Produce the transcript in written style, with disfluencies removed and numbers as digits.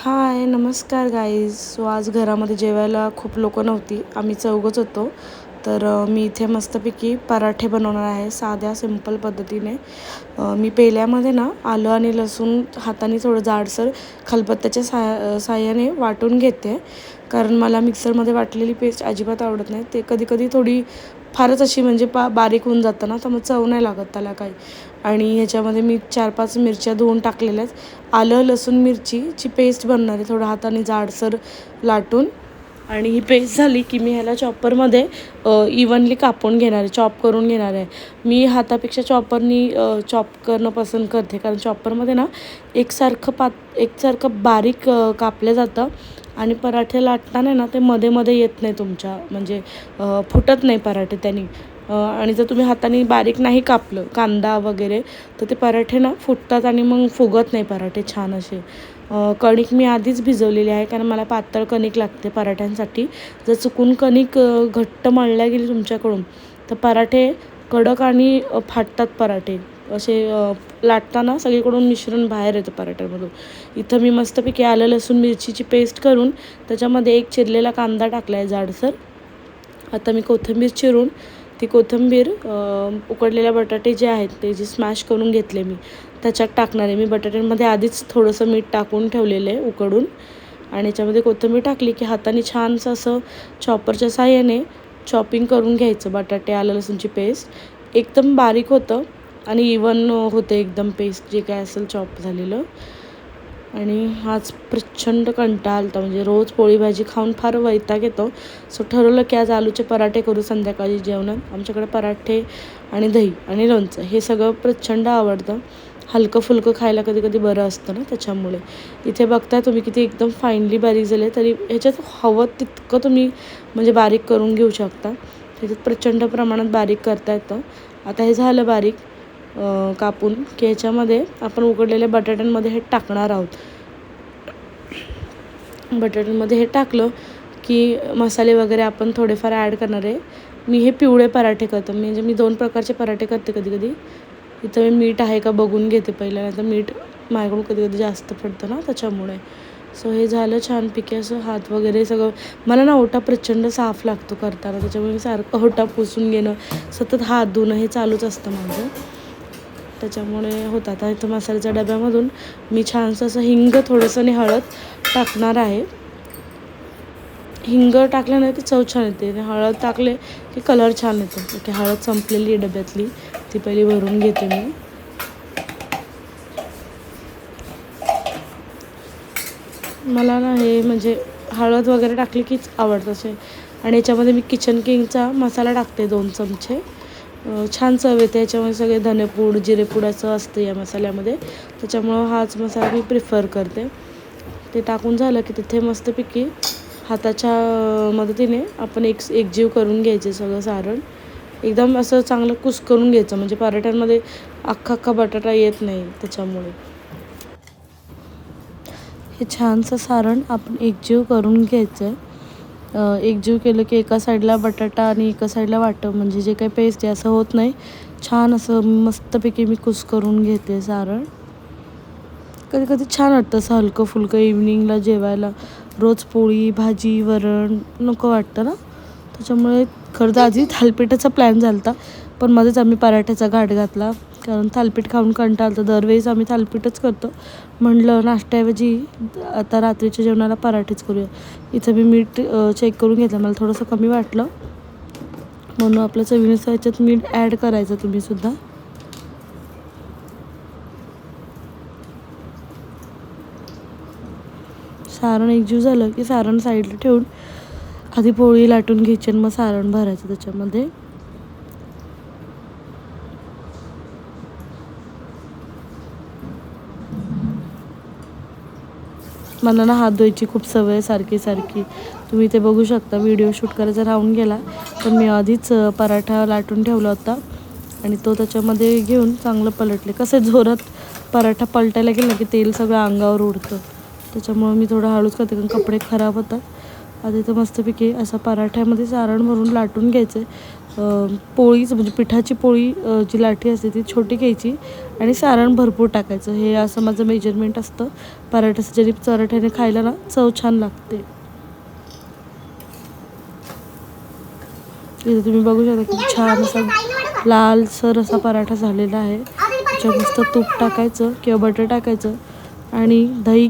हाय, नमस्कार guys. So आज घरामध्ये जेवायला खूप लोकं नव्हती, आम्ही चौघंच होतो. तर मी इथे मस्तपैकी पराठे बनवणार आहे साध्या सिंपल पद्धतीने. मी पेल्यामध्ये ना आलं आणि लसूण हाताने थोडं जाडसर खलबत्त्याच्या साहाय्याने वाटून घेते, कारण मला मिक्सरमध्ये वाटलेली पेस्ट अजिबात आवडत नाही. ते कधी कधी थोडी फारच अशी म्हणजे बारीक होऊन जातं ना, तर मग चव नाही लागत त्याला काही. आणि ह्याच्यामध्ये मी 4-5 मिरच्या धुवून टाकलेल्या आहेत. आलं लसूण मिरचीची पेस्ट बनणार आहे, थोडं हाताने जाडसर लाटून. आणि ही पेस्ट झाली की मी ह्याला चॉपरमध्ये इव्हनली कापून घेणार आहे, चॉप करून घेणार आहे. मी हातापेक्षा चॉपरनी चॉप करणं पसंत करते, कारण चॉपरमध्ये ना एकसारखं बारीक कापलं जातं आणि पराठे लाटताना ना ते मध्ये मध्ये येत नाही तुमच्या, म्हणजे फुटत नाही पराठे त्यांनी. आणि जर तुम्ही हाताने बारीक नाही कापलं कांदा वगैरे, तर ते पराठे ना फुटतात आणि मग फुगत नाही पराठे छान असे. कणिक मी आधीच भिजवलेली आहे, कारण मला पातळ कणिक लागते पराठ्यांसाठी. जर चुकून कणिक घट्ट मळल्या गेली तुमच्याकडून, तर पराठे कडक आणि फाटतात पराठे असे. लाटताना सगळीकडून मिश्रण बाहेर येतं पराठ्यामधून. इथं मी मस्तपैकी आलं लसूण मिरचीची पेस्ट करून त्याच्यामध्ये एक चिरलेला कांदा टाकला आहे जाडसर. आता मी कोथिंबीर चिरून ती कोथिंबीर उकडलेल्या बटाटे जे आहेत ते जे स्मॅश करून घेतले मी त्याच्यात टाकणार आहे. मी बटाट्यांमध्ये आधीच थोडंसं मीठ टाकून ठेवलेलं आहे उकडून, आणि याच्यामध्ये कोथिंबीर टाकली की हाताने छानसं असं चॉपरच्या साहाय्याने चॉपिंग करून घ्यायचं. बटाटे आलं लसूणची पेस्ट एकदम बारीक होतं आणि इवन होते एकदम पेस्ट जे काय असेल चॉप झालेलं. आणि आज प्रचंड कंटाळा आला होता, म्हणजे रोज पोळी भाजी खाऊन फार वैताग येतो. सो ठरवलं की आज आलूचे पराठे करू संध्याकाळी जेवणात. आमच्याकडे पराठे आणि दही आणि लोणचं हे सगळं प्रचंड आवडतं. हलकं फुलकं खायला कधी कधी बरं असतं ना, त्याच्यामुळे. इथे बघताय तुम्ही किती एकदम फाईनली बारीक झाले, तरी ह्याच्यात हवं तितकं तुम्ही म्हणजे बारीक करून घेऊ शकता. ह्याच्यात प्रचंड प्रमाणात बारीक करता येतं. आता हे झालं बारीक कापून की ह्याच्यामध्ये आपण उकडलेल्या बटाट्यांमध्ये हे टाकणार आहोत. बटाट्यांमध्ये हे टाकलं की मसाले वगैरे आपण थोडेफार ॲड करणार आहे. मी हे पिवळे पराठे करते, म्हणजे मी 2 प्रकारचे पराठे करते कधी कधी. इथं मी मीठ आहे का बघून घेते पहिल्यांदा, मीठ माझ्याकडून कधी कधी जास्त पडतं ना, त्याच्यामुळे. सो हे झालं छानपैकी असं. हात वगैरे सगळं मला ना ओटा प्रचंड साफ लागतो करताना, त्याच्यामुळे सारखं ओटा पुसून घेणं, सतत हात धुणं हे चालूच असतं माझं, त्याच्यामुळे होतं. आता इथं मसाल्याच्या डब्यामधून मी छानसं असं हिंग थोडंसं आणि हळद टाकणार आहे. हिंग टाकल्यानं की चव छान येते आणि हळद टाकले की कलर छान येतो. की हळद संपलेली आहे डब्यातली, ती पहिली भरून घेते मी. मला ना हे म्हणजे हळद वगैरे टाकली कीच आवडतं असे. आणि याच्यामध्ये मी किचन किंगचा मसाला टाकते 2 चमचे. छान चव येते याच्यामध्ये. सगळे धनेपूड जिरेपूड असं असतं या मसाल्यामध्ये, त्याच्यामुळं हाच मसाला मी प्रिफर करते. ते टाकून झालं की तिथे मस्तपैकी हाताच्या मदतीने आपण एकजीव करून घ्यायचे सगळं सारण. एकदम असं चांगलं कुस्करून घ्यायचं, म्हणजे पराठ्यांमध्ये अख्खा बटाटा येत नाही त्याच्यामुळे. हे छानसं सारण आपण एकजीव करून घ्यायचं. एकजीव केलं की एका साईडला बटाटा आणि एका साईडला वाटं, म्हणजे जे काही पेस्ट आहे असं होत नाही. छान असं मस्तपैकी मी कुस्करून घेते सारण. कधी कधी छान वाटतं असं हलकं फुलकं इव्हनिंगला जेवायला. रोज पोळी भाजी वरण नको वाटतं ना, त्याच्यामुळे खरं तर आधी थालीपीठाचा प्लॅन झाला होता, पण मध्येच आम्ही पराठ्याचा घाट घातला, कारण थालीपीठ खाऊन कंटाळा आला. दरवेळेस आम्ही थालीपीठच करतो. म्हटलं नाश्त्याऐवजी आता रात्रीच्या जेवणाला पराठेच करूया. इथं मी मीठ चेक करून घेतलं, मला थोडंसं कमी वाटलं, म्हणून आपल्या चवीनुसार ह्याच्यात मीठ ॲड करायचं तुम्हीसुद्धा. सारण एकजीव झालं की सारण साईडला ठेवून आधी पोळी लाटून घ्यायची आणि मग सारण भरायचं त्याच्यामध्ये. मला ना हात धुवायची खूप सवय सारखी सारखी. तुम्ही ते बघू शकता, व्हिडिओ शूट करायचा राहून गेला, पण मी आधीच पराठा लाटून ठेवला होता आणि तो त्याच्यामध्ये घेऊन चांगलं पलटले. कसं जोरात पराठा पलटायला गेला की तेल सगळं अंगावर उडतं, त्याच्यामुळं मी थोडं हळूच करते, कारण कपडे खराब होतात. आता इथं मस्तपैकी असा पराठ्यामध्ये सारण भरून लाटून घ्यायचं आहे. पोळीच म्हणजे पिठाची पोळी जी लाटी असते ती छोटी घ्यायची आणि सारण भरपूर टाकायचं. हे असं माझं मेजरमेंट असतं पराठ्याचं, जरी पराठ्याने खायला ना चव छान लागते. इथे तुम्ही बघू शकता की छान असा लालसर असा पराठा झालेला आहे. त्याच्यात मस्त तूप टाकायचं किंवा बटर टाकायचं आणि दही